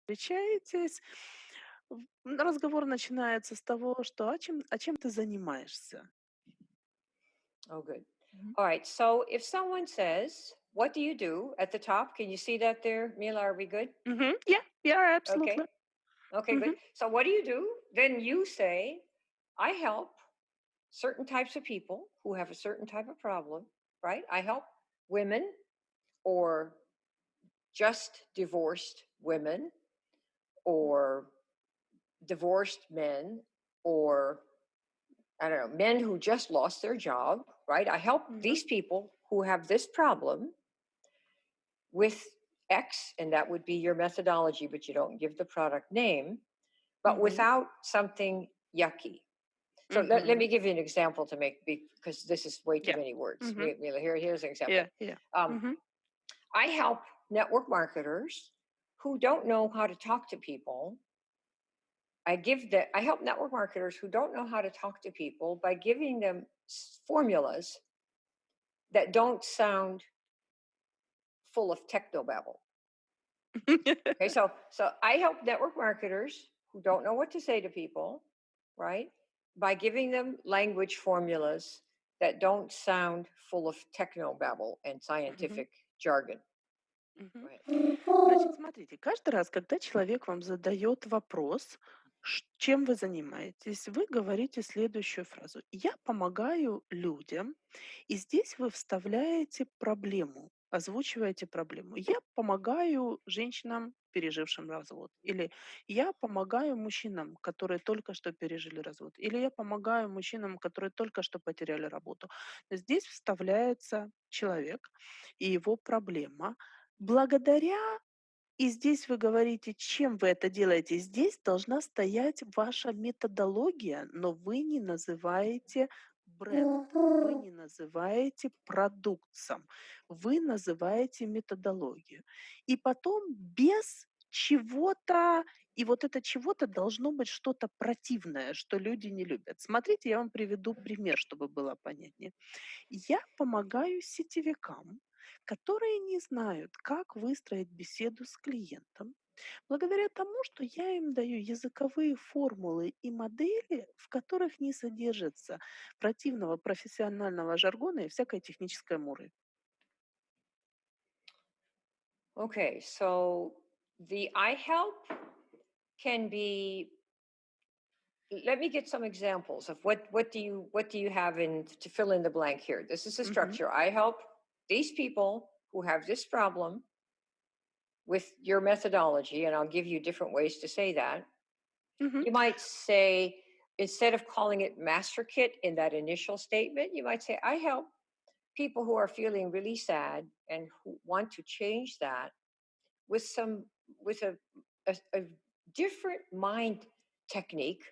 встречаетесь, разговор начинается с того, что чем ты занимаешься? Oh, good. Мгм. All right. So if someone says, "What do you do?" at the top, can you see that there, Mila? Are we good? Мгм. Yeah, Okay. absolutely. Okay, good. Мгм. So what do you do? Then you say, "I help certain types of people who have a certain type of problem." Right? I help women or just divorced women or divorced men or I don't know, men who just lost their job, right? I help Мгм. these people who have this problem with X, and that would be your methodology, but you don't give the product name, but Мгм. without something yucky. So let Мгм. me give you an example to make, because this is way too Yeah. many words. Мгм. Here's an example. Yeah. Um, Мгм. I help network marketers who don't know how to talk to people. I help network marketers who don't know how to talk to people by giving them formulas that don't sound full of technobabble. Okay, so I help network marketers who don't know what to say to people, right? By giving them language formulas that don't sound full of technobabble and Мгм. scientific jargon. Go Мгм. ahead. Значит, смотрите, каждый раз, когда человек вам задает вопрос, чем вы занимаетесь, вы говорите следующую фразу. Я помогаю людям, и здесь вы вставляете проблему, озвучиваете проблему. Я помогаю женщинам, пережившим развод. Или я помогаю мужчинам, которые только что пережили развод. Или я помогаю мужчинам, которые только что потеряли работу. Здесь вставляется человек и его проблема. Благодаря и здесь вы говорите, чем вы это делаете. Здесь должна стоять ваша методология, но вы не называете бренд, вы не называете продукт сам, вы называете методологию. И потом без чего-то, и вот это чего-то должно быть что-то противное, что люди не любят. Смотрите, я вам приведу пример, чтобы было понятнее. Я помогаю сетевикам, которые не знают, как выстроить беседу с клиентом, благодаря тому, что я им даю языковые формулы и модели, в которых не содержится противного профессионального жаргона и всякой технической муры. Okay, so the I help can be. Let me get some examples of what do you have in to fill in the blank here. This is a Мгм. structure. I help these people who have this problem with your methodology, and I'll give you different ways to say that. Мгм. You might say, instead of calling it master kit in that initial statement, you might say, I help people who are feeling really sad and who want to change that with some with a different mind technique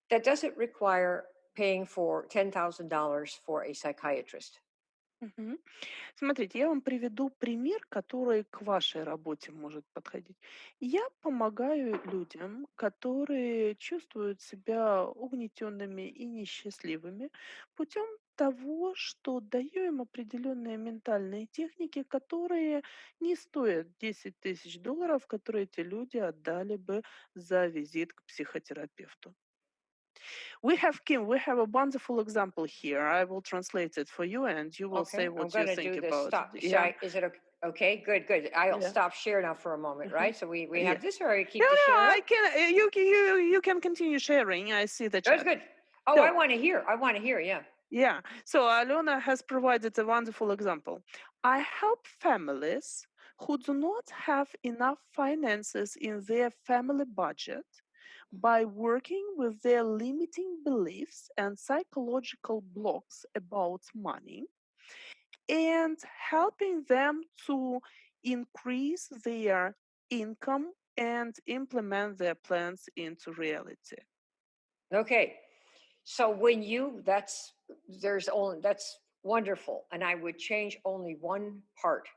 that doesn't require paying for $10,000 for a psychiatrist. Мгм. Смотрите, я вам приведу пример, который к вашей работе может подходить. Я помогаю людям, которые чувствуют себя угнетенными и несчастливыми путем того, что даю им определенные ментальные техники, которые не стоят 10 000 долларов, которые эти люди отдали бы за визит к психотерапевту. We have a wonderful example here. I will translate it for you, and you will say Okay, I'm what you going to think do this. about it. Stop. Yeah, Is it okay? Okay, good, good. I'll yeah, stop share now for a moment, mhm, right? So we yeah. have this, or I No, keep the no, share I up? can. You can continue sharing. I see the That's chat. good. Oh, I So want to hear. I want to hear. Yeah. yeah, so Alona has provided a wonderful example. I help families who do not have enough finances in their family budget by working with their limiting beliefs and psychological blocks about money and helping them to increase their income and implement their plans into reality. Okay. So when you that's wonderful, and I would change only one part.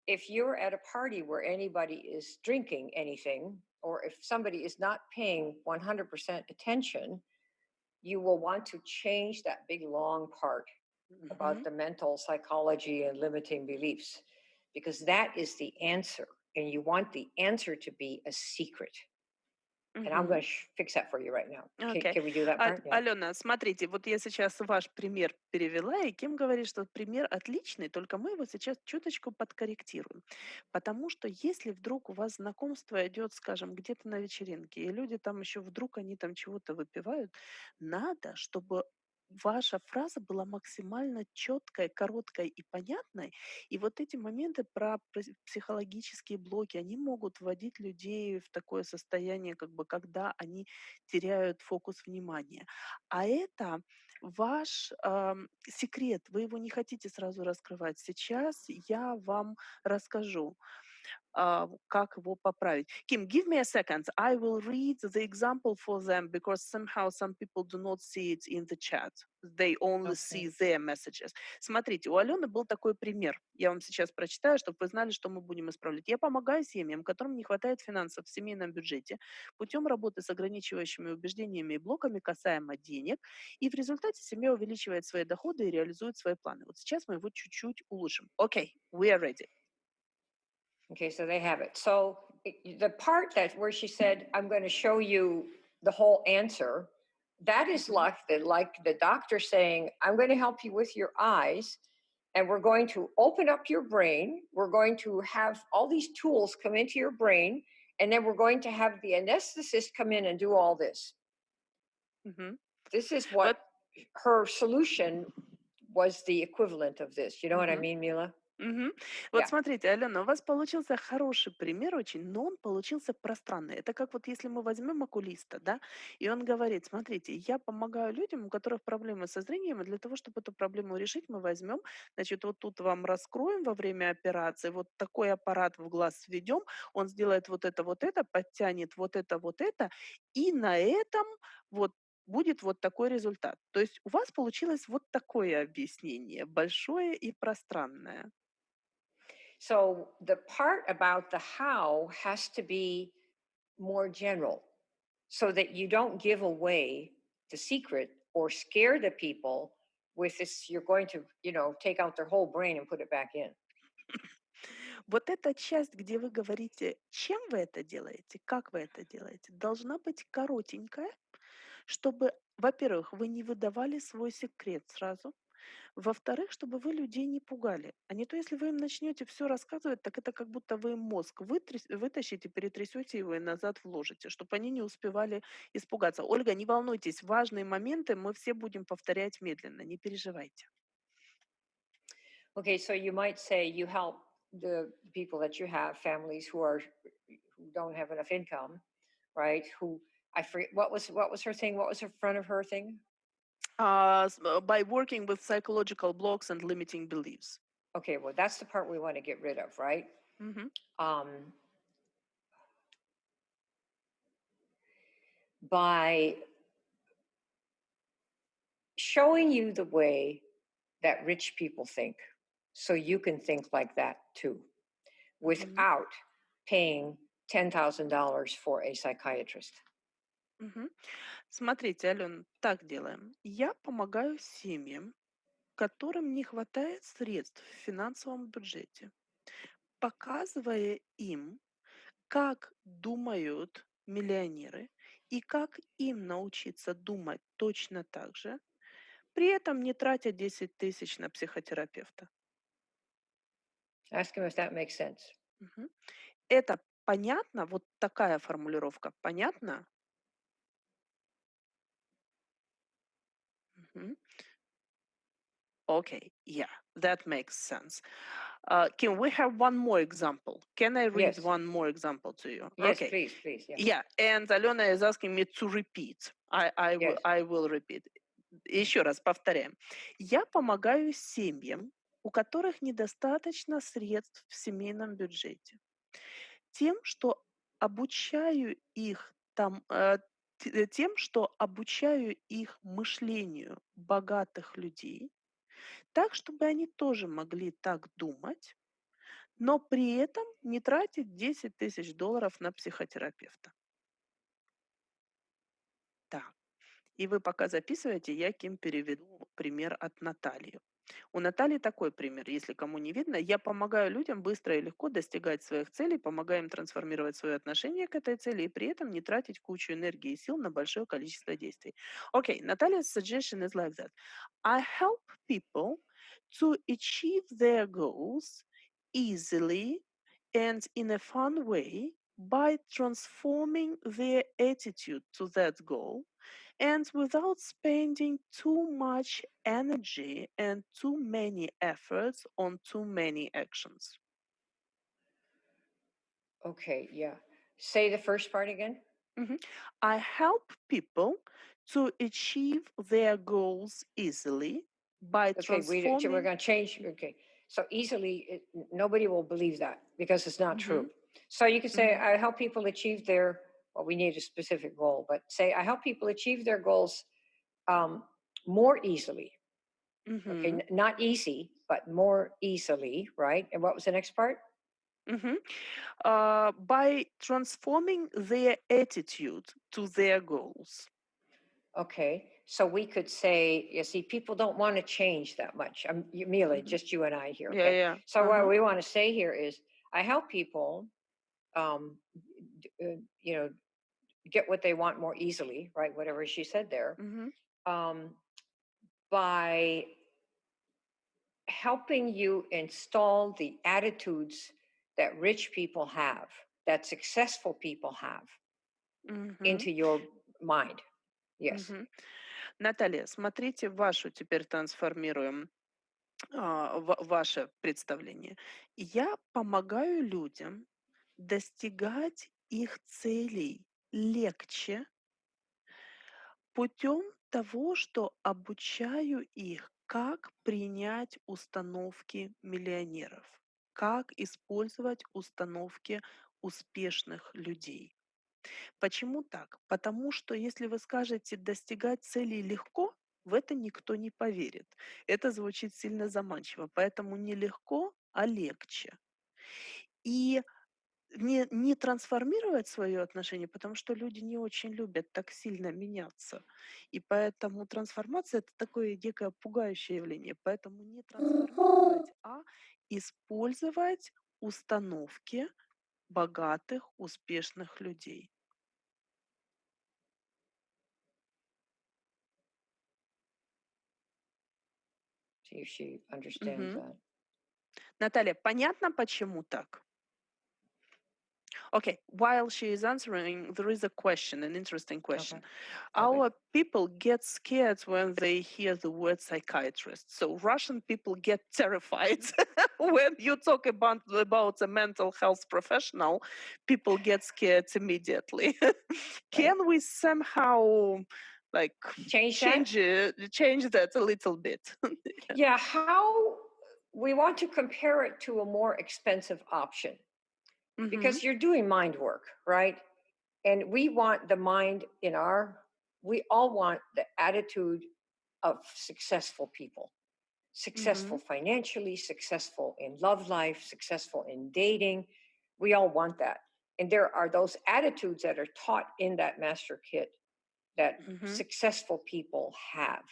If you're at a party where anybody is drinking anything, or if somebody is not paying 100% attention, you will want to change that big long part about Mhm. the mental psychology and limiting beliefs, because that is the answer. and you want the answer to be a secret. And I'm Мгм. going to fix that for you right now. Can, Окей. can we do that part? Yeah. Алена, смотрите, вот я сейчас ваш пример перевела, и Ким говорит, что пример отличный, только мы его сейчас чуточку подкорректируем. Потому что если вдруг у вас знакомство идет, скажем, где-то на вечеринке, и люди там еще вдруг они там чего-то выпивают, надо, чтобы ваша фраза была максимально четкой, короткой и понятной. И вот эти моменты про психологические блоки, они могут вводить людей в такое состояние, как бы, когда они теряют фокус внимания. А это ваш секрет, вы его не хотите сразу раскрывать. Сейчас я вам расскажу, как его поправить. Kim, give me a second. I will read the example for them because somehow some people do not see it in the chat. They only see Okay. their messages. Смотрите, у Алены был такой пример. Я вам сейчас прочитаю, чтобы вы знали, что мы будем исправлять. Я помогаю семьям, которым не хватает финансов в семейном бюджете, путем работы с ограничивающими убеждениями и блоками касаемо денег, и в результате семья увеличивает свои доходы и реализует свои планы. Вот сейчас мы его чуть-чуть улучшим. Okay, we are ready. Okay, so they have it. So the part that where she said, "I'm going to show you the whole answer," that is Мгм. like the doctor saying, "I'm going to help you with your eyes, and we're going to open up your brain. We're going to have all these tools come into your brain, and then we're going to have the anesthetist come in and do all this." Мгм. This is Вот. what her solution was the equivalent of this. You know what I Мгм. mean, Mila? Мгм. Вот Yeah. смотрите, Алена, у вас получился хороший пример очень, но он получился пространный. Это как вот если мы возьмем окулиста, да, и он говорит, смотрите, я помогаю людям, у которых проблемы со зрением, и для того, чтобы эту проблему решить, мы возьмем, значит, вот тут вам раскроем во время операции, вот такой аппарат в глаз введем, он сделает вот это, подтянет вот это, и на этом вот будет вот такой результат. То есть у вас получилось вот такое объяснение, большое и пространное. So the part about the how has to be more general so that you don't give away the secret or scare the people with this. You're going to, take out their whole brain and put it back in. Вот эта часть, где вы говорите, чем вы это делаете, как вы это делаете, должна быть коротенькая, чтобы, во-первых, вы не выдавали свой секрет сразу, во-вторых, чтобы вы людей не пугали. А не то, если вы им начнете все рассказывать, так это как будто вы им мозг вытащите, перетрясете его и назад вложите, чтобы они не успевали испугаться. Ольга, не волнуйтесь, важные моменты мы все будем повторять медленно, не переживайте. Okay, so you might say you help the people that you have, families who don't have enough income, right? Who I forget what was her thing? What was the front of her thing? By working with psychological blocks and limiting beliefs. Okay, well that's the part we want to get rid of, right? Мгм. Um, by showing you the way that rich people think so you can think like that too Мгм. without paying $10,000 for a psychiatrist. Мгм. Смотрите, Ален, так делаем. Я помогаю семьям, которым не хватает средств в финансовом бюджете, показывая им, как думают миллионеры и как им научиться думать точно так же, при этом не тратя 10 000 на психотерапевта. Ask him if that makes sense. Мгм. Это понятно? Вот такая формулировка понятна? Мгм. Okay, yeah, that makes sense. Can we have one more example? Can I read Yes. one more example to you? Yes, Okay. please. Yeah. Yeah, and Alena is asking me to repeat. Yes. I will repeat. Еще раз повторяем. Я помогаю семьям, у которых недостаточно средств в семейном бюджете, тем, что обучаю их тем, что обучаю их мышлению богатых людей, так, чтобы они тоже могли так думать, но при этом не тратить 10 000 долларов на психотерапевта. Так, и вы пока записываете, я Ким переведу пример от Натальи. У Натальи такой пример, если кому не видно. Я помогаю людям быстро и легко достигать своих целей, помогаю им трансформировать свое отношение к этой цели и при этом не тратить кучу энергии и сил на большое количество действий. Okay, Natalia's suggestion is like that. I help people to achieve their goals easily and in a fun way by transforming their attitude to that goal and without spending too much energy and too many efforts on too many actions. Okay, yeah. Say the first part again. Mhm. I help people to achieve their goals easily by Okay, we're transforming. going to change. Okay, so easily, nobody will believe that because it's not true. Mhm, So you could say, mhm, I help people achieve their, well, we need a specific goal, but say, I help people achieve their goals um, more easily. Okay, mhm, not easy, but more easily, right? And what was the next part? mhm. By transforming their attitude to their goals. Okay, so we could say, you see, people don't want to change that much. Mila, Mhm. just you and I here. Yeah, Okay, yeah. so what Uh-huh. we want to say here is, I help people, um, you know, get what they want more easily, right? Whatever she said there, Mhm, um, by helping you install the attitudes that rich people have, that successful people have mhm, into your mind. Yes. мгм. Наталья, смотрите вашу теперь трансформируем ваше представление. Я помогаю людям достигать их целей легче путем того, что обучаю их, как принять установки миллионеров, как использовать установки успешных людей. Почему так? Потому что если вы скажете достигать целей легко, в это никто не поверит. Это звучит сильно заманчиво, поэтому не легко, а легче. И не трансформировать свое отношение, потому что люди не очень любят так сильно меняться. И поэтому трансформация это такое дикое пугающее явление. Поэтому не трансформировать, а использовать установки богатых, успешных людей. See if she understands Мгм. that. Наталья, понятно, почему так? Okay, while she is answering, there is a question, an interesting Okay. question. Okay. Our people get scared when they hear the word psychiatrist. So Russian people get terrified when you talk about a mental health professional. People get scared immediately. Right. Can we somehow like Change that. change that a little bit? Yeah. How we want to compare it to a more expensive option Mhm, because you're doing mind work, right? And we want the mind we all want the attitude of successful people, successful mhm, financially, successful in love life, successful in dating. We all want that. And there are those attitudes that are taught in that master kit that mhm, successful people have.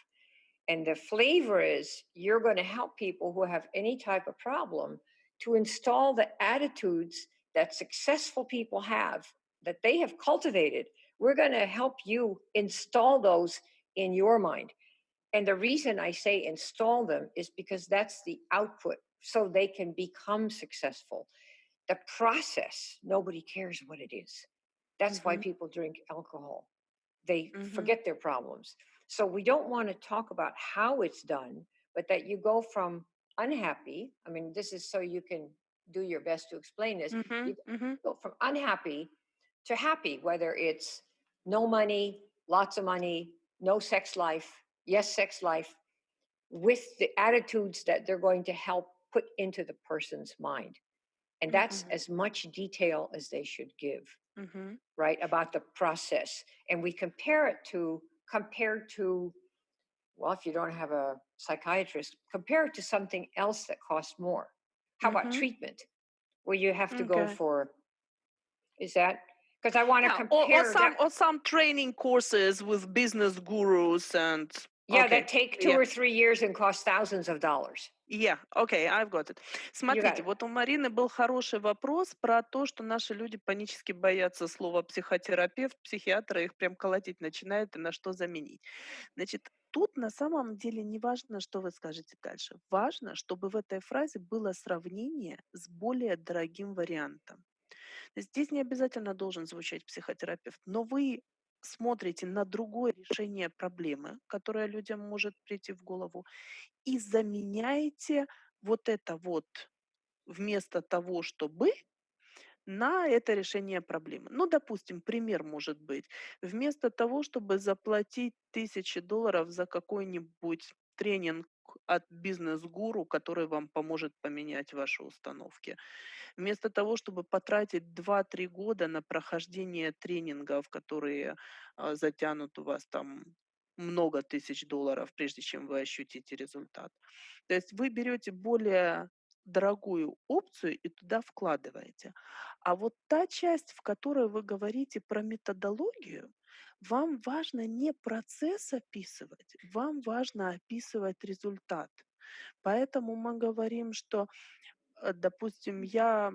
And the flavor is you're going to help people who have any type of problem to install the attitudes that successful people have, that they have cultivated. We're going to help you install those in your mind. And the reason I say install them is because that's the output so they can become successful. The process, nobody cares what it is. That's why mhm, people drink alcohol. They mhm, forget their problems. So we don't want to talk about how it's done, but that you go from unhappy. I mean, this is so you can do your best to explain this. mhm, You mhm, go from unhappy to happy, whether it's no money, lots of money, no sex life, yes, sex life, with the attitudes that they're going to help put into the person's mind. And that's mhm, as much detail as they should give, mhm, right, about the process. And we compare it to, compared to, well, if you don't have a psychiatrist, compare it to something else that costs more. How about mhm. treatment, where you have to go Okay. for, is that, because I want to Yeah, or compare that. some training courses with business gurus and Yeah, Окей. that take 2 Yeah. or 3 years and cost thousands of dollars. Yeah, okay, I've got it. You got Смотрите, it. вот у Марины был хороший вопрос про то, что наши люди панически боятся слова психотерапевт, психиатр, их прям колотить начинает, и на что заменить. Значит, тут на самом деле не важно, что вы скажете дальше. Важно, чтобы в этой фразе было сравнение с более дорогим вариантом. Здесь не обязательно должен звучать психотерапевт, но вы смотрите на другое решение проблемы, которое людям может прийти в голову, и заменяете вот это вот вместо того, чтобы на это решение проблемы. Ну, допустим, пример может быть. Вместо того, чтобы заплатить $1000 за какой-нибудь тренинг от бизнес-гуру, который вам поможет поменять ваши установки, вместо того, чтобы потратить 2-3 года на прохождение тренингов, которые затянут у вас там много тысяч долларов, прежде чем вы ощутите результат. То есть вы берете более дорогую опцию и туда вкладываете. А вот та часть, в которой вы говорите про методологию, вам важно не процесс описывать, вам важно описывать результат. Поэтому мы говорим, что, допустим, я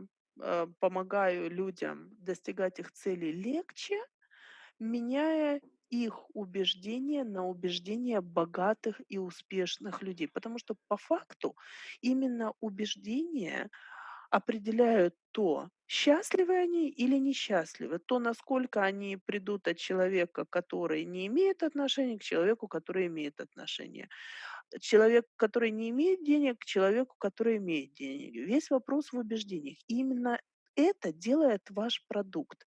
помогаю людям достигать их целей легче, меняя их убеждения на убеждения богатых и успешных людей. Потому что по факту именно убеждения определяют то, счастливы они или несчастливы, то, насколько они придут от человека, который не имеет отношения, к человеку, который имеет отношение. Человек, который не имеет денег, к человеку, который имеет деньги. Весь вопрос в убеждениях. И именно это делает ваш продукт.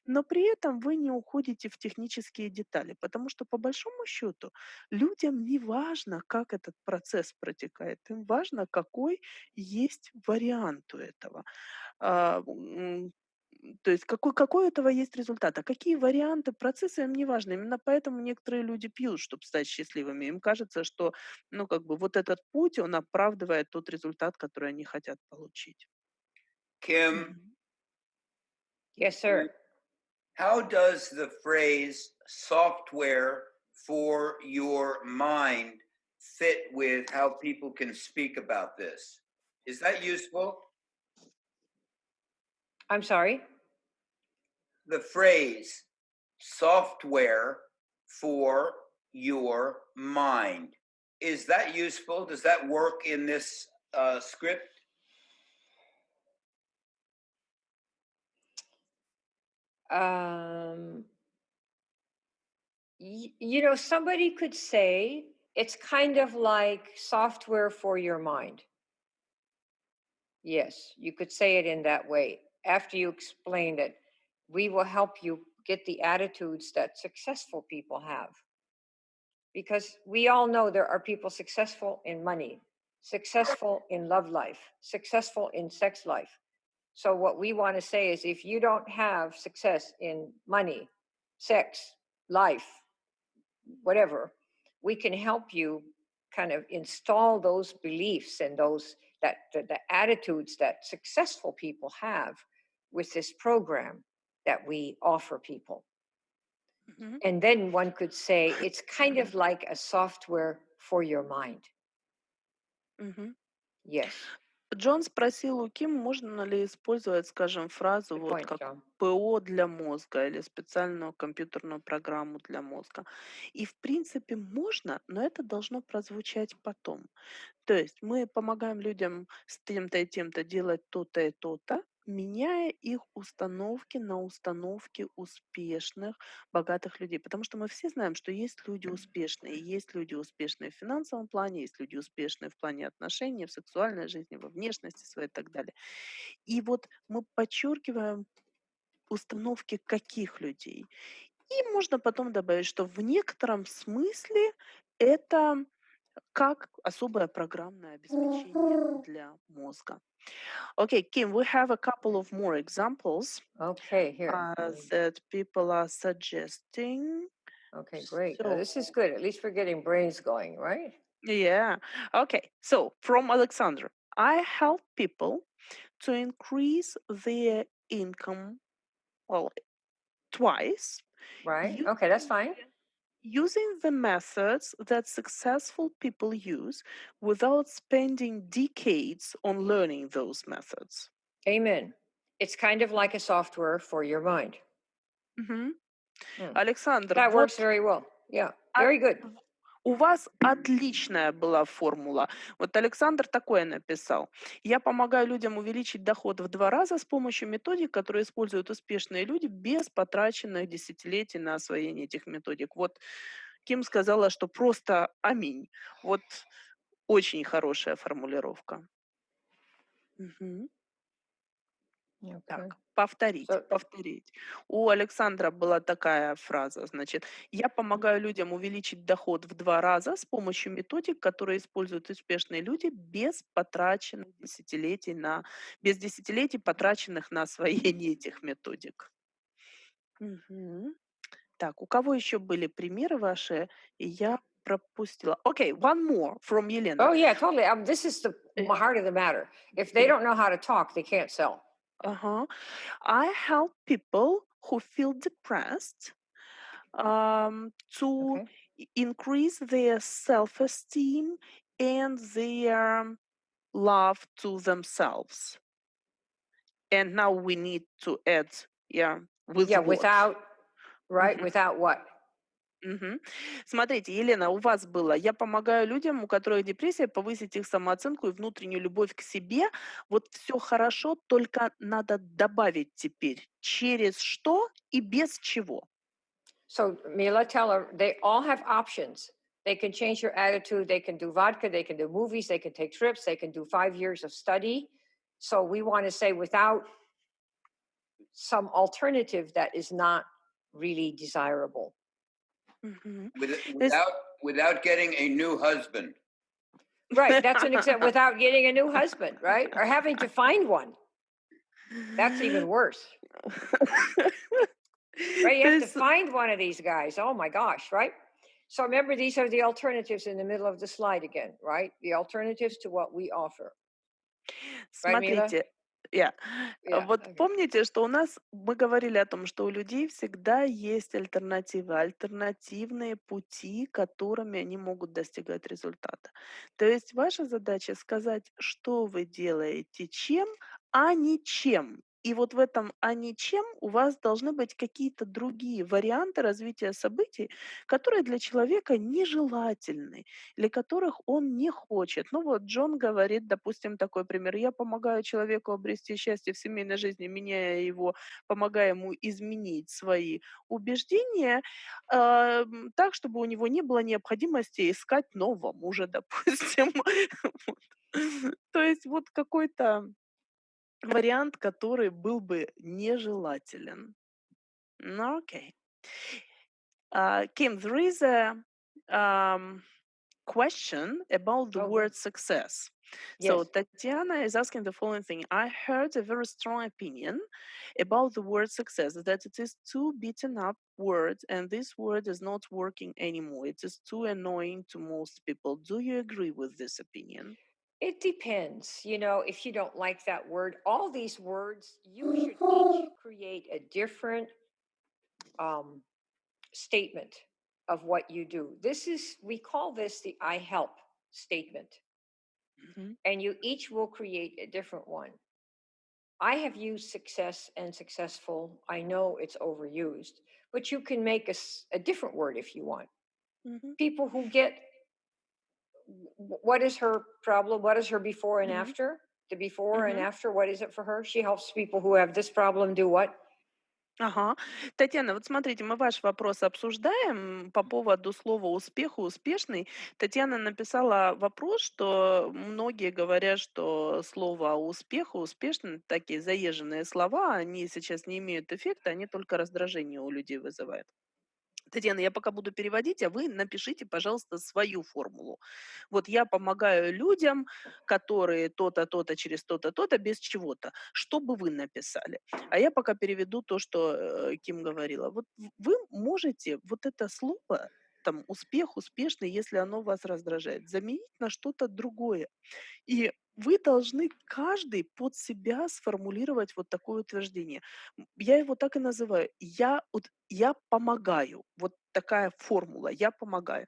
Но при этом вы не уходите в технические детали, потому что по большому счету людям не важно, как этот процесс протекает, им важно, какой есть вариант у этого. А, м, То есть какой у этого есть результат, а какие варианты процесса им не важно. Именно поэтому некоторые люди пьют, чтобы стать счастливыми. Им кажется, что, ну, как бы вот этот путь, он оправдывает тот результат, который они хотят получить. Kim, Мгм. Yes, sir. how does the phrase software for your mind fit with how people can speak about this? Is that useful? I'm sorry? The phrase software for your mind. Is that useful? Does that work in this script? Um, you know, somebody could say it's kind of like software for your mind. Yes, you could say it in that way. After you explain it, we will help you get the attitudes that successful people have. Because we all know there are people successful in money, successful in love life, successful in sex life. So, what we want to say is if you don't have success in money, sex, life, whatever, we can help you kind of install those beliefs and those the attitudes that successful people have with this program that we offer people. Мгм. And then one could say it's kind of like a software for your mind. Мгм. Yes. Джон спросил у Ким, можно ли использовать, скажем, фразу Good вот point, как John. ПО для мозга или специальную компьютерную программу для мозга. И в принципе можно, но это должно прозвучать потом. То есть мы помогаем людям с тем-то и тем-то делать то-то и то-то, меняя их установки на установки успешных, богатых людей. Потому что мы все знаем, что есть люди успешные. Есть люди успешные в финансовом плане, есть люди успешные в плане отношений, в сексуальной жизни, во внешности своей и так далее. И вот мы подчеркиваем установки каких людей. И можно потом добавить, что в некотором смысле это как особое программное обеспечение для мозга. Okay, Kim, we have a couple of more examples Okay, here. that people are suggesting. Okay, great. So, This is good. At least we're getting brains going, right? yeah. Okay, so from Alexandra, I help people to increase their income, well, twice Right. Okay, that's using fine. Using the methods that successful people use without spending decades on learning those methods. Amen. It's kind of like a software for your mind. Мгм. Hmm. Александр, That works вот very well. Yeah, а, very good. у вас отличная была формула. Вот Александр такое написал. Я помогаю людям увеличить доход в 2 раза с помощью методик, которые используют успешные люди без потраченных десятилетий на освоение этих методик. Вот Ким сказала, что просто аминь. Вот очень хорошая формулировка. Мгм. Okay. Так, повторить, So, повторить. У Александра была такая фраза, значит, я помогаю людям увеличить доход в 2 раза с помощью методик, которые используют успешные люди без десятилетий, потраченных на освоение этих методик. Мгм. Так, у кого еще были примеры ваши? Я пропустила. Окей, one more from Елена. oh yeah, totally. This is the Э, heart of the matter. If they yeah. don't know how to talk, they can't sell. Ага. I help people who feel depressed to Okay. increase their self-esteem and their love to themselves. And now we need to add, yeah, with Yeah, what? without right, Мгм, without what? мгм. Смотрите, Елена, у вас было, я помогаю людям, у которых депрессия, повысить их самооценку и внутреннюю любовь к себе. Вот все хорошо, только надо добавить теперь, через что и без чего. So Mila, tell her they all have options. They can change your attitude. They can do vodka. They can do movies. They can take trips. They can do 5 years of study. So we want to say without some alternative that is not really desirable. Мгм. То есть Without getting a new husband. Right. That's an example without getting a new husband, right? Or having to find one. That's even worse, right? You То have to есть, find one of these guys. Oh my gosh, right? So remember, these are the alternatives in the middle of the slide again, right? The alternatives to what we offer. Right, Mila? смотрите, я Yeah. вот Okay. помните, что у нас мы говорили о том, что у людей всегда есть альтернативы, альтернативные пути, которыми они могут достигать результата. То есть ваша задача сказать, что вы делаете, чем, а не чем. И вот в этом «а не чем» у вас должны быть какие-то другие варианты развития событий, которые для человека нежелательны, или которых он не хочет. Ну вот Джон говорит, допустим, такой пример: я помогаю человеку обрести счастье в семейной жизни, меняя его, помогая ему изменить свои убеждения, так, чтобы у него не было необходимости искать нового мужа, допустим. Вот. То есть вот какой-то вариант, который был бы нежелателен. Ну окей. Kim, there is a um, question about the Okay. word success. So Yes. Tatiana is asking the following thing. I heard a very strong opinion about the word success, that it is too beaten up word and this word is not working anymore. It is too annoying to most people. Do you agree with this opinion? It depends. If you don't like that word, all these words, you should each create a different um, statement of what you do. We call this the I help statement, Mhm, and you each will create a different one. I have used success and successful. I know it's overused, but you can make a different word if you want. mhm, People who get what is her problem? What is her before and mhm, after? The before and mhm. after, what is it for her? She helps people who have this problem do what? Ага. Татьяна, вот смотрите, мы ваш вопрос обсуждаем по поводу слова "успех" и "успешный". Татьяна написала вопрос, что многие говорят, что слово "успех" и "успешный" такие заезженные слова, они сейчас не имеют эффекта, они только раздражение у людей вызывают. Татьяна, я пока буду переводить, а вы напишите, пожалуйста, свою формулу. Вот я помогаю людям, которые то-то, то-то, через то-то, то-то, без чего-то. Что бы вы написали? А я пока переведу то, что Ким говорила. Вот вы можете вот это слово там успех, успешный, если оно вас раздражает, заменить на что-то другое. И вы должны каждый под себя сформулировать вот такое утверждение. Я его так и называю. Я помогаю. Вот такая формула. Я помогаю.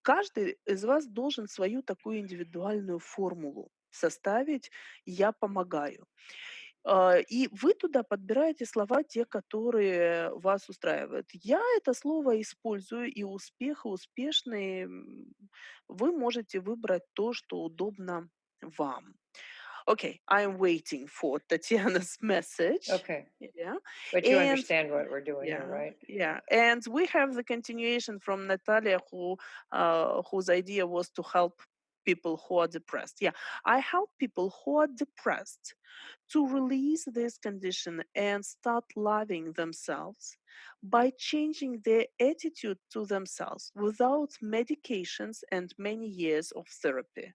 Каждый из вас должен свою такую индивидуальную формулу составить. Я помогаю. И вы туда подбираете слова, те, которые вас устраивают. Я это слово использую, и успех, и успешный. Вы можете выбрать то, что удобно вам. Okay, I'm waiting for Tatiana's message. Okay. Yeah. But you And understand what we're doing here, yeah, right? yeah. And we have the continuation from Natalia, whose idea was to help people who are depressed. Yeah, I help people who are depressed to release this condition and start loving themselves by changing their attitude to themselves without medications and many years of therapy.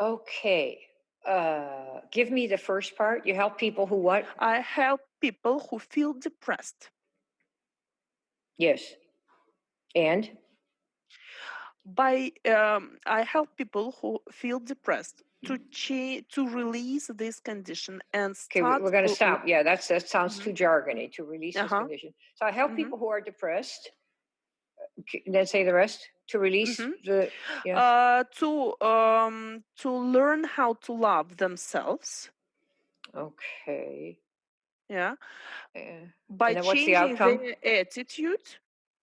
Okay. Give me the first part. You help people who what? I help people who feel depressed Yes. And by I help people who feel depressed to release this condition and okay, start we're going to stop. Yeah, that sounds Mhm. too jargony to release this Uh-huh. condition. So I help Mhm. people who are depressed. Then say the rest to release Mhm. the yeah. To learn how to love themselves, Okay. yeah, Uh, by and then what's the changing outcome? their attitude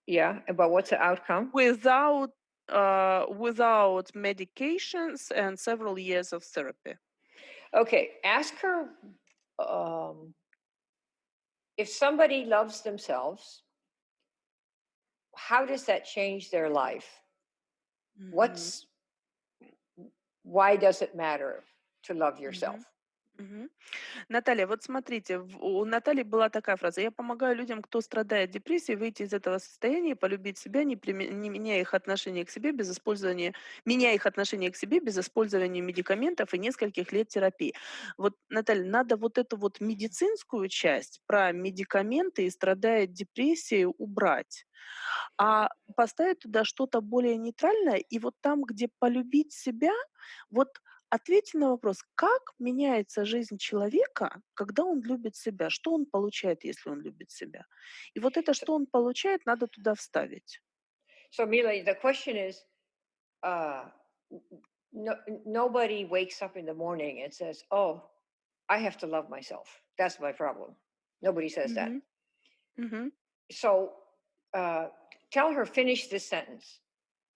Yeah, but what's the outcome? without without medications and several years of therapy. Okay, ask her um, if somebody loves themselves, how does that change their life? Mhm. What's why does it matter to love Мгм. yourself? Мгм. Наталья, вот смотрите, у Натальи была такая фраза: "Я помогаю людям, кто страдает депрессией, выйти из этого состояния, полюбить себя, не меняя их отношение к себе без использования меняя их отношение к себе без использования медикаментов и нескольких лет терапии". Вот, Наталья, надо вот эту вот медицинскую часть про медикаменты и страдает депрессией убрать, а поставить туда что-то более нейтральное. И вот там, где полюбить себя, вот ответьте на вопрос, как меняется жизнь человека, когда он любит себя? Что он получает, если он любит себя? И вот это, So, что он получает, надо туда вставить. so Mila, the question is, uh, no, nobody wakes up in the morning and says, "Oh, I have to love myself. That's my problem." Nobody says that. Мгм, мгм, So uh, tell her finish this sentence.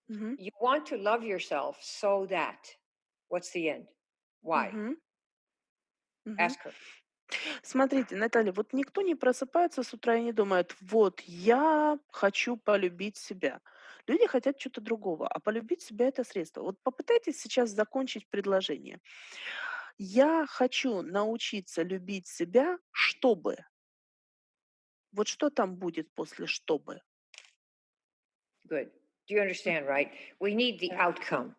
мгм, You want to love yourself so that. What's the end? Why? мгм, мгм. Ask her. Смотрите, Наталья, вот никто не просыпается с утра и не думает: "Вот я хочу полюбить себя". Люди хотят чего-то другого, а полюбить себя — это средство. Вот попытайтесь сейчас закончить предложение. Я хочу научиться любить себя, чтобы. Вот что там будет после "чтобы"? Good. Do you М, understand? Right. We need the да. outcome.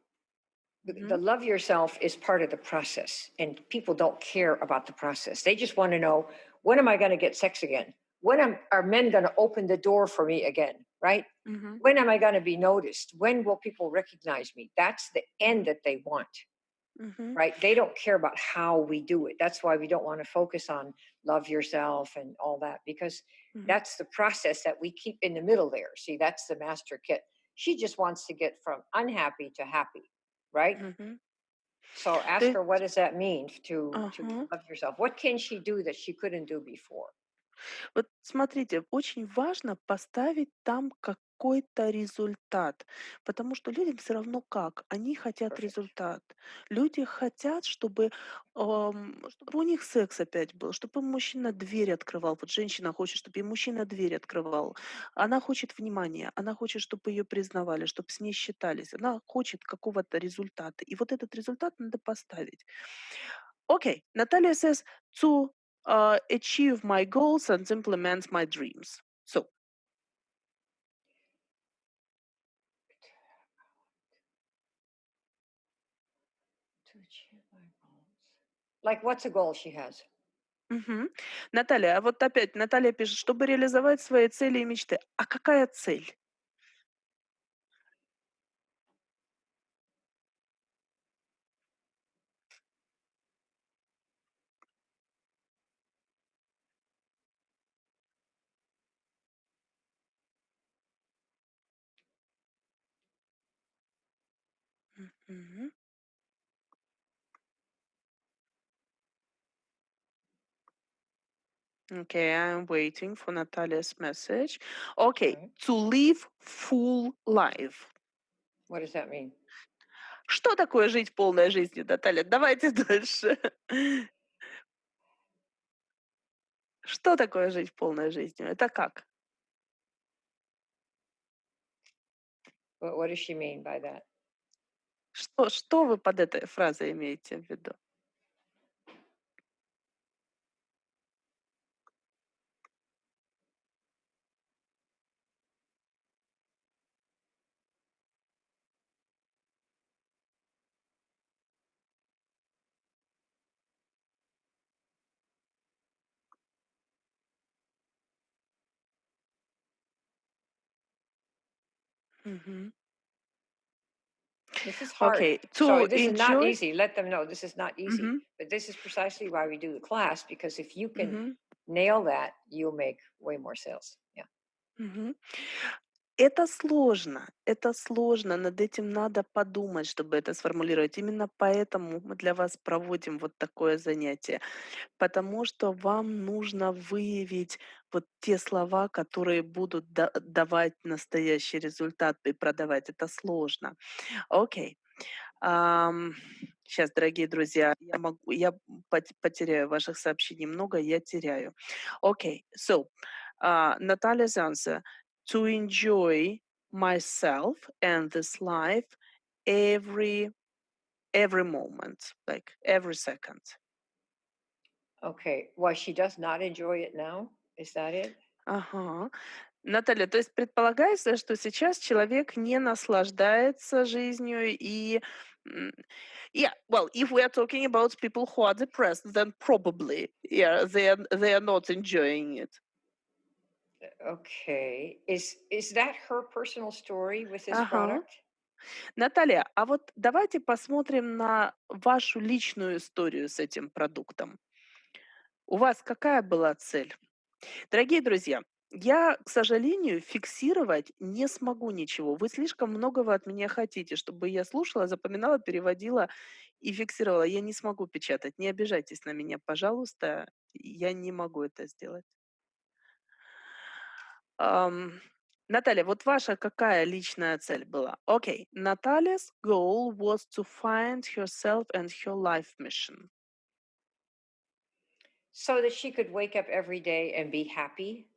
The Мгм, love yourself is part of the process, and people don't care about the process. They just want to know, when am I going to get sex again? Are men going to open the door for me again? Right? мгм, When am I going to be noticed? When will people recognize me? That's the end мгм, that they want. мгм, Right? They don't care about how we do it. That's why we don't want to focus on love yourself and all that, because мгм, that's the process that we keep in the middle there. See, that's the master kit. She just wants to get from unhappy to happy, right? мгм. So То ask her, what есть does that mean to ага. love yourself? What can she do that she couldn't do before? Вот смотрите, очень важно поставить там какой-то результат, потому что людям все равно как, они хотят Perfect. результат. Люди хотят, чтобы у них секс опять был, чтобы им мужчина дверь открывал. Вот женщина хочет, чтобы ей мужчина дверь открывал. Она хочет внимания, она хочет, чтобы ее признавали, чтобы с ней считались. Она хочет какого-то результата. И вот этот результат надо поставить. Okay, Natalia says to achieve my goals and implement my dreams. So, To achieve my goals. Like, what's a goal she has? Мгм. Наталья, а вот опять Наталья пишет, чтобы реализовать свои цели и мечты. А какая цель? Мгм. Okay, I'm waiting for Natalia's message. Okay, Right. to live full life. What does that mean? Что такое жить полной жизнью, Наталья? Давайте дальше. Что такое жить полной жизнью? Это как? What does she mean by that? Что вы под этой фразой имеете в виду? Мгм. This is hard. Okay, So to this is not enjoy. easy. Let them know this is not easy. Мгм, But this is precisely why we do the class, because if you can мгм, nail that, you'll make way more sales. Yeah. мгм. Это сложно, над этим надо подумать, чтобы это сформулировать. Именно поэтому мы для вас проводим вот такое занятие, потому что вам нужно выявить вот те слова, которые будут давать настоящий результат и продавать. Это сложно. Окей. Щас, дорогие друзья, я потеряю ваших сообщений много, я теряю. Okay, so, Natalia's answer: to enjoy myself and this life every every moment, like every second. Okay. Why she does not enjoy it now? Is that it? Ага. Наталья, то есть предполагается, что сейчас человек не наслаждается жизнью и м, yeah, well, if we are talking about people who are depressed, then probably, yeah, they are not enjoying it. Okay. Is that her personal story with this Ага. product? Наталья, а вот давайте посмотрим на вашу личную историю с этим продуктом. У вас какая была цель? Дорогие друзья, я, к сожалению, фиксировать не смогу ничего. Вы слишком многого от меня хотите, чтобы я слушала, запоминала, переводила и фиксировала. Я не смогу печатать. Не обижайтесь на меня, пожалуйста. Я не могу это сделать. Ам, Наталья, вот ваша какая личная цель была? Окей. Наталья's goal was to find herself and her life mission. So that she could wake up every day and be happy,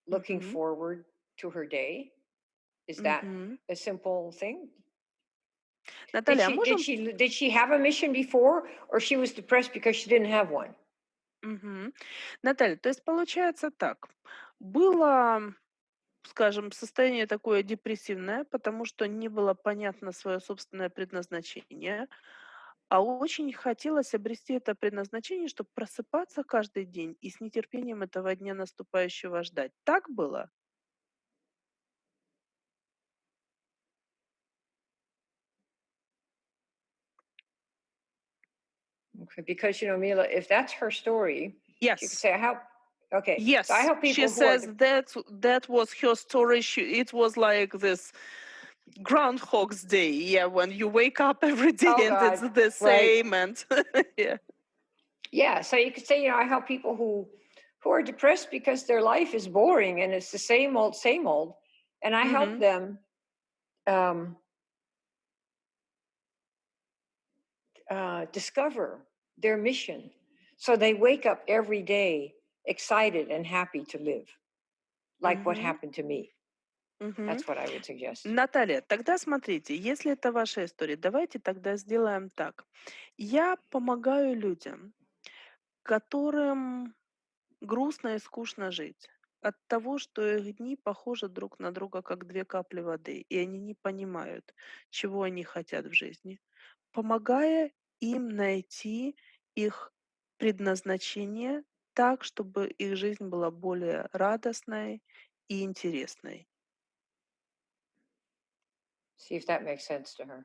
looking Мгм, forward to her day. Is that мгм. a simple thing? Did Наталья, а she did можем. she did she have a mission before, or she was depressed because she didn't have one? Мгм. Наталья, то есть получается так. Было, скажем, состояние такое депрессивное, потому что не было понятно свое собственное предназначение, а очень хотелось обрести это предназначение, чтобы просыпаться каждый день и с нетерпением этого дня наступающего ждать. Так было? Okay, because Mila, if that's her story, she could Yes. say, "I help." Okay, so I Yes. help She people who are. says that was her story. It was like this Groundhog's Day. Yeah, when you wake up every day Oh and it's God, the right? same and yeah. Yeah, so you could say, I help people who are depressed because their life is boring and it's the same old, and I help Mhm. them um, discover their mission, so they wake up every day excited and happy to live, like what Мгм. happened to me. Мгм. That's what I would suggest. Наталья, тогда смотрите, если это ваша история, давайте тогда сделаем так. Я помогаю людям, которым грустно и скучно жить от того, что их дни похожи друг на друга, как 2 капли воды, и они не понимают, чего они хотят в жизни, помогая им найти их предназначение так, чтобы их жизнь была более радостной и интересной. See if that makes sense to her.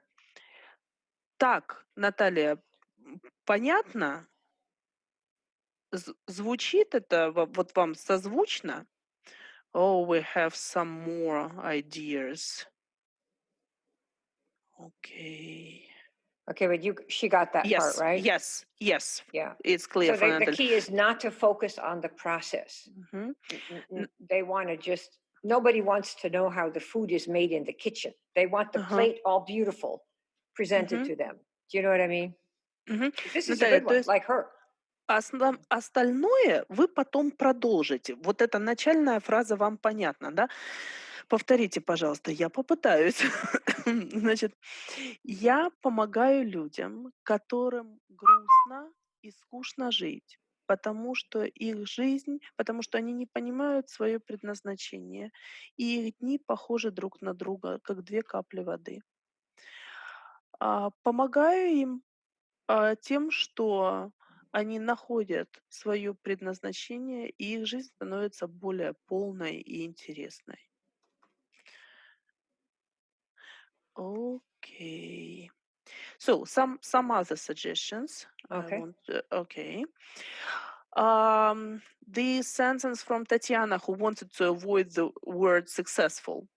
Так, Наталья, понятно? Звучит это вот вам созвучно? Oh, we have some more ideas. Okay. Okay, but she got that part, Yes, right? yes, yes. Yeah. It's clear So for the Natalie. key is not to focus on the process. Мгм. They want to just, nobody wants to know how the food is made in the kitchen. They want the Ага. plate all beautiful presented Мгм. to them. Do you know what I mean? Мгм. This is a Наталья, good то one, есть like her. остальное вы потом продолжите. Вот эта начальная фраза вам понятна, да? Повторите, пожалуйста, я попытаюсь. Значит, я помогаю людям, которым грустно и скучно жить, потому что они не понимают свое предназначение, и их дни похожи друг на друга, как 2 капли воды. Помогаю им тем, что они находят свое предназначение, и их жизнь становится более полной и интересной. Okay. So some other suggestions I Okay. want okay. The sentence from Tatiana who wanted to avoid the word successful.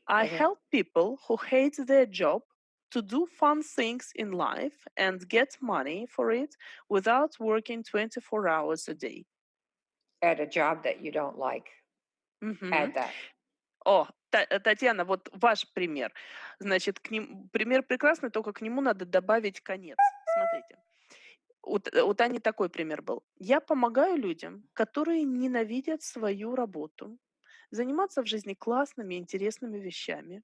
I Okay. help people who hate their job to do fun things in life and get money for it without working 24 hours a day. At a job that you don't like, Мгм. add that. О, Татьяна, вот ваш пример. Значит, пример прекрасный, только к нему надо добавить конец. Смотрите. У Тани такой пример был. Я помогаю людям, которые ненавидят свою работу, заниматься в жизни классными, интересными вещами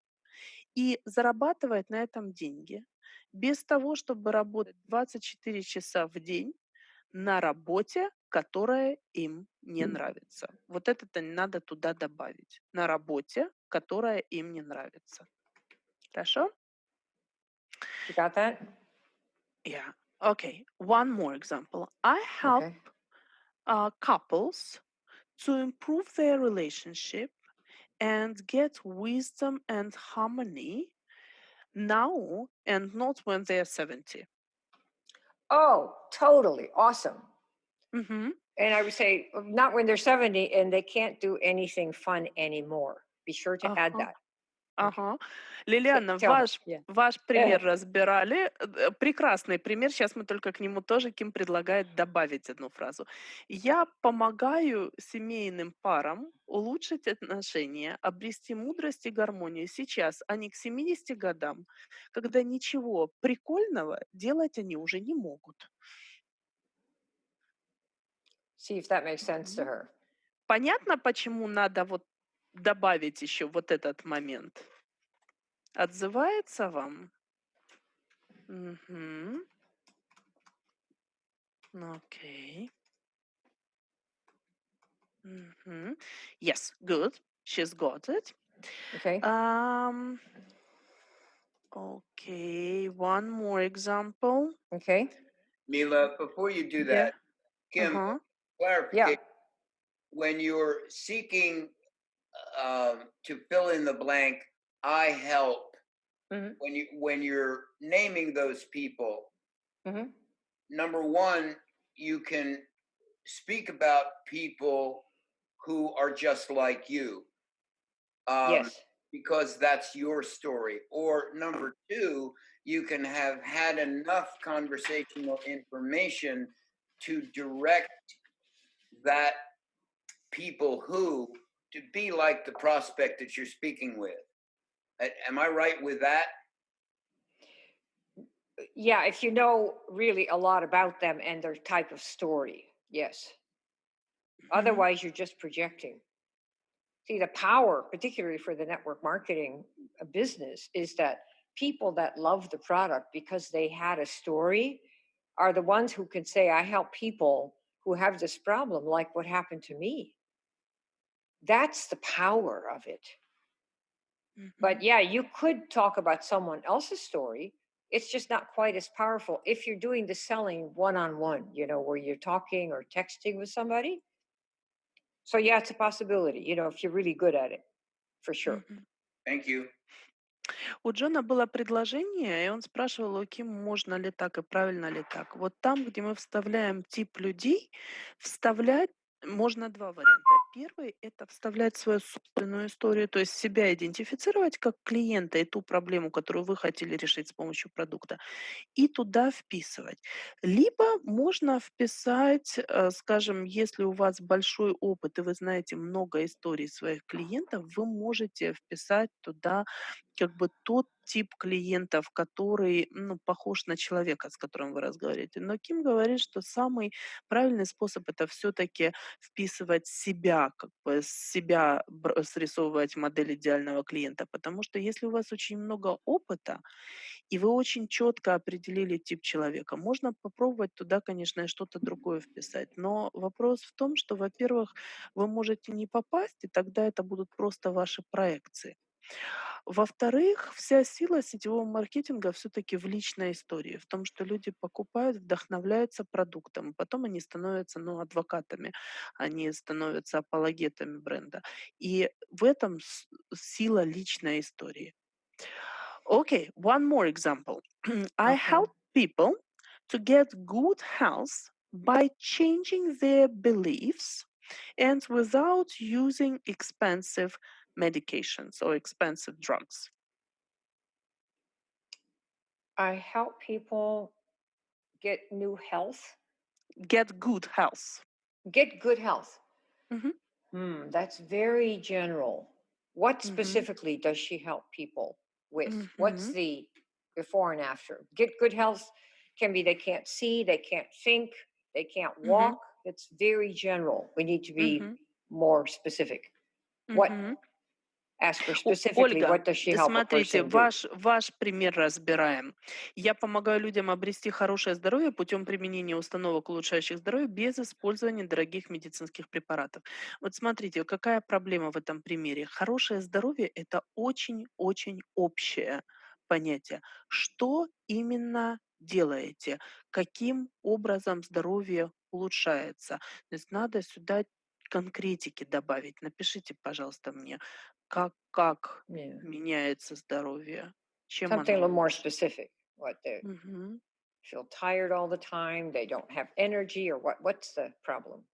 и зарабатывать на этом деньги без того, чтобы работать 24 часа в день на работе, которая им не нравится. Вот это-то надо туда добавить. На работе, которая им не нравится. Хорошо? You got that? Yeah. Okay. One more example. I help Okay. couples to improve their relationship and get wisdom and harmony now and not when they're 70. Oh, totally. Awesome. Мгм. And I would say, not when they're 70 and they can't do anything fun anymore. Be sure to add Ага. that. Okay. Ага. Лилиана, Tell them. ваш Yeah. пример разбирали. Прекрасный пример. Сейчас мы только к нему тоже Ким предлагает добавить одну фразу. Я помогаю семейным парам улучшить отношения, обрести мудрость и гармонию сейчас, а не к 70 годам, когда ничего прикольного делать они уже не могут. See if that makes sense to Мгм. her. Понятно, почему надо вот добавить еще вот этот момент? Отзывается вам? Мгм. Okay. Yes, good. She's got it. Okay. Um, okay, one more example. Okay. Mila, before you do Yeah. that, Kim, Uh-huh. Yeah. clarification. When you're seeking to fill in the blank, I help. Hmm. When you're naming those people, Hmm. number one, you can speak about people who are just like you, um, Yes. because that's your story. Or number two, you can have had enough conversational information to direct that people who to be like the prospect that you're speaking with. Am I right with that? Yeah. If you know really a lot about them and their type of story. Yes. Mhm. Otherwise, you're just projecting. See, the power, particularly for the network marketing business, is that people that love the product because they had a story are the ones who can say, I help people who have this problem, like what happened to me. That's the power of it. Mhm. But yeah, you could talk about someone else's story, it's just not quite as powerful if you're doing the selling one on one, where you're talking or texting with somebody. So, yeah, it's a possibility, if you're really good at it, for sure. Мгм. Thank you. У Джона было предложение, и он спрашивал, окей, можно ли так и правильно ли так. Вот там, где мы вставляем тип людей, вставлять можно два варианта. Первый — это вставлять свою собственную историю, то есть себя идентифицировать как клиента и ту проблему, которую вы хотели решить с помощью продукта, и туда вписывать. Либо можно вписать, скажем, если у вас большой опыт и вы знаете много историй своих клиентов, вы можете вписать туда как бы тот тип клиентов, который, ну, похож на человека, с которым вы разговариваете. Но Ким говорит, что самый правильный способ — это все-таки вписывать себя, как бы себя срисовывать модель идеального клиента, потому что если у вас очень много опыта, и вы очень четко определили тип человека. Можно попробовать туда, конечно, и что-то другое вписать. Но вопрос в том, что, во-первых, вы можете не попасть, и тогда это будут просто ваши проекции. Во-вторых, вся сила сетевого маркетинга все-таки в личной истории, в том, что люди покупают, вдохновляются продуктом, потом они становятся, ну, адвокатами, они становятся апологетами бренда. И в этом сила личной истории. Okay, one more example. I Okay. help people to get good health by changing their beliefs and without using expensive medications or expensive drugs. I help people get new health, Get good health. get good health. Mhm, That's very general. What mhm, specifically does she help people with? What's mhm, the before and after? Get good health can be they can't see, they can't think, they can't mhm, walk. It's very general. We need to be mhm, more specific. What mhm. ask her specifically, Ольга, what does she help a смотрите, person do? ваш пример разбираем. Я помогаю людям обрести хорошее здоровье путем применения установок, улучшающих здоровье, без использования дорогих медицинских препаратов. Вот смотрите, какая проблема в этом примере. Хорошее здоровье — это очень-очень общее понятие. Что именно делаете? Каким образом здоровье улучшается? То есть надо сюда конкретики добавить. Напишите, пожалуйста, мне, как Yeah. меняется здоровье? Чем Something a оно little more лучше? specific. What they Мгм. feel tired all the time, they don't have energy, or what's the problem?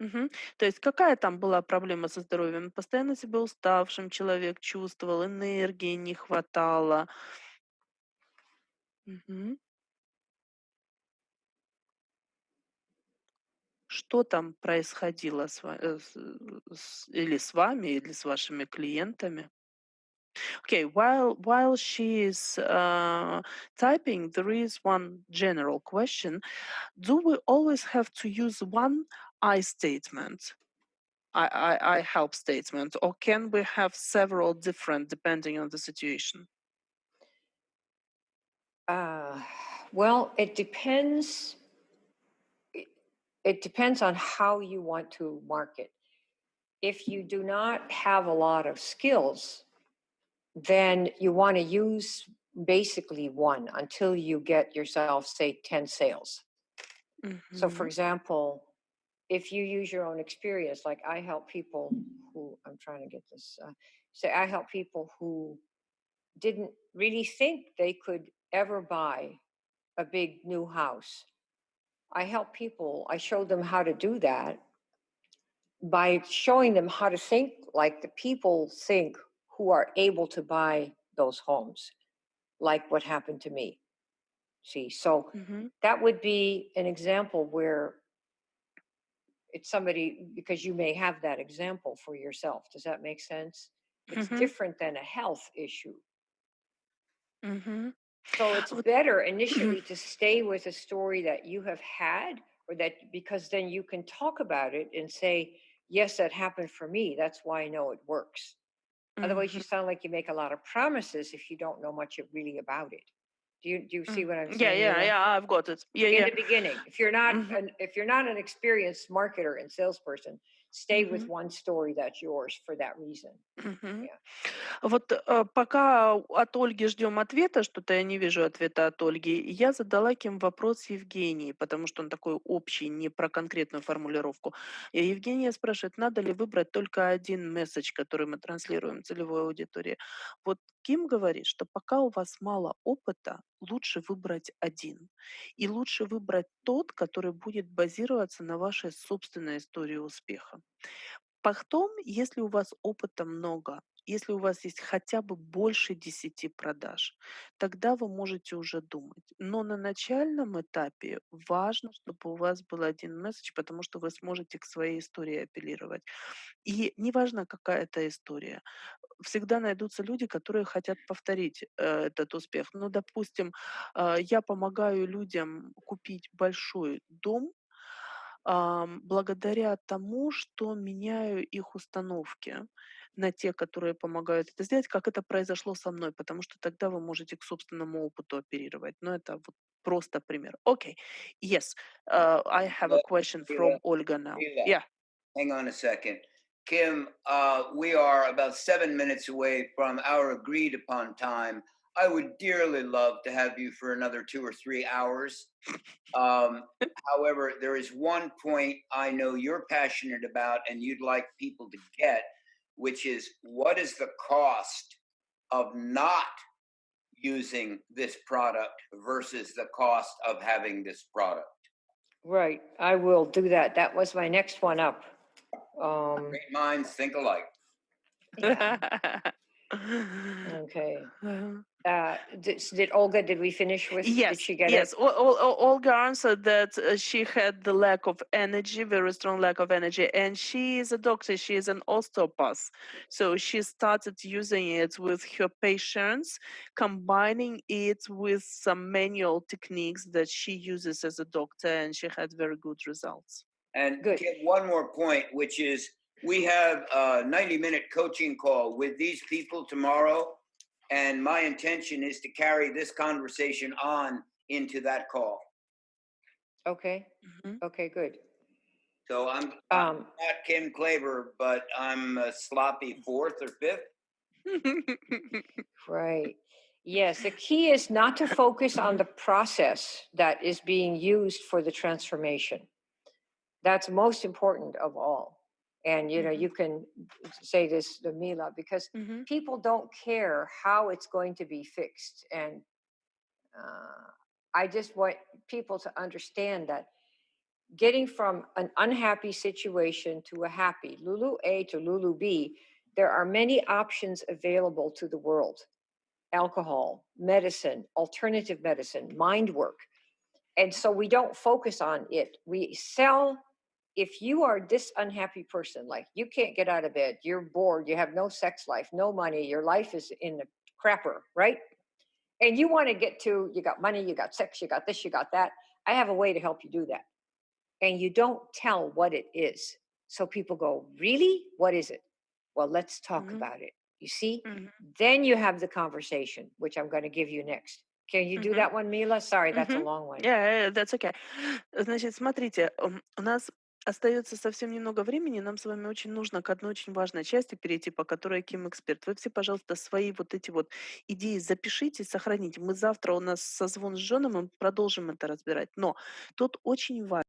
Мгм. То есть какая там была проблема со здоровьем? Постоянно себя уставшим человек чувствовал, энергии не хватало. Мгм. Что там происходило или с вами, или с вашими клиентами? Okay, while she is typing, there is one general question. Do we always have to use one I statement? I help statement, or can we have several different depending on the situation? Uh, well, it depends. It it depends on how you want to market. If you do not have a lot of skills, then you want to use basically one until you get yourself, say, 10 sales. So, for Mhm, example, if you use your own experience, like I help people who, I'm trying to get this, say, I help people who didn't really think they could ever buy a big new house. I help people, I showed them how to do that by showing them how to think like the people think who are able to buy those homes, like what happened to me. See, so mhm, that would be an example where it's somebody because you may have that example for yourself. Does that make sense? It's mhm, different than a health issue. mhm. So it's Вот better initially to stay with a story that you have had, or that because then you can talk about it and say, yes, that happened for me. That's why I know it works. Otherwise, you Мгм. sound like you make a lot of promises if you don't know much really about it. Do you see М. what I'm Yeah, saying, yeah, Mila? yeah, I've got it. Yeah, In yeah. the beginning, Мгм, if you're not an experienced marketer and salesperson, stay with мгм, one story that's yours for that reason. мгм. Yeah. Вот, пока от Ольги ждем ответа, что-то я не вижу ответа от Ольги, я задала Ким вопрос Евгении, потому что он такой общий, не про конкретную формулировку. И Евгения спрашивает, надо ли выбрать только один месседж, который мы транслируем целевой аудитории. Вот Ким говорит, что пока у вас мало опыта, лучше выбрать один. И лучше выбрать тот, который будет базироваться на вашей собственной истории успеха. Потом, если у вас опыта много, если у вас есть хотя бы больше 10 продаж, тогда вы можете уже думать. Но на начальном этапе важно, чтобы у вас был один месседж, потому что вы сможете к своей истории апеллировать. И неважно, какая это история. Всегда найдутся люди, которые хотят повторить этот успех. Ну, допустим, я помогаю людям купить большой дом, благодаря тому, что меняю их установки на те, которые помогают это сделать, как это произошло со мной, потому что тогда вы можете к собственному опыту оперировать. Но это вот просто пример. Окей. Yes. I have a Mila, question Mila, from Olga now. Mila, Yeah. hang on a second. Kim, we are about 7 minutes away from our agreed upon time. I would dearly love to have you for another 2 or 3 hours. Um, However, there is one point I know you're passionate about and you'd like people to get, which is what is the cost of not using this product versus the cost of having this product? Right. I will do that. That was my next one up. Um, Great minds think alike. yeah. Okay. Did Olga, did we finish with, did Yes, she get it? yes. Olga answered that she had the lack of energy, very strong lack of energy, and she is a doctor. She is an osteopath, so she started using it with her patients, combining it with some manual techniques that she uses as a doctor, and she had very good results. And Good. Kim, one more point, which is we have a 90-minute coaching call with these people tomorrow. And my intention is to carry this conversation on into that call. Okay. Mhm. Okay, good. So I'm Um, not Kim Klaber, but I'm a sloppy fourth or fifth. right. Yes, the key is not to focus on the process that is being used for the transformation. That's most important of all. And Mhm. you can say this to Mila because Mhm. people don't care how it's going to be fixed. And uh, I just want people to understand that getting from an unhappy situation to a happy, Lulu A to Lulu B, there are many options available to the world: alcohol, medicine, alternative medicine, mind work. And so we don't focus on it. We sell. If you are this unhappy person, like you can't get out of bed, you're bored, you have no sex life, no money, your life is in the crapper, right? And you want to get to, you got money, you got sex, you got this, you got that. I have a way to help you do that. And you don't tell what it is. So people go, really? What is it? Well, let's talk Mhm. about it. You see? Mhm. Then you have the conversation, which I'm going to give you next. Can you do Mhm. that one, Mila? Sorry, that's a Мгм. long one. That's okay. Значит, смотрите, у нас остается совсем немного времени. Нам с вами очень нужно к одной очень важной части перейти, по которой Ким эксперт. Вы все, пожалуйста, свои вот эти вот идеи запишите, сохраните. Мы завтра у нас созвон с Джоном, мы продолжим это разбирать. Но тут очень важно.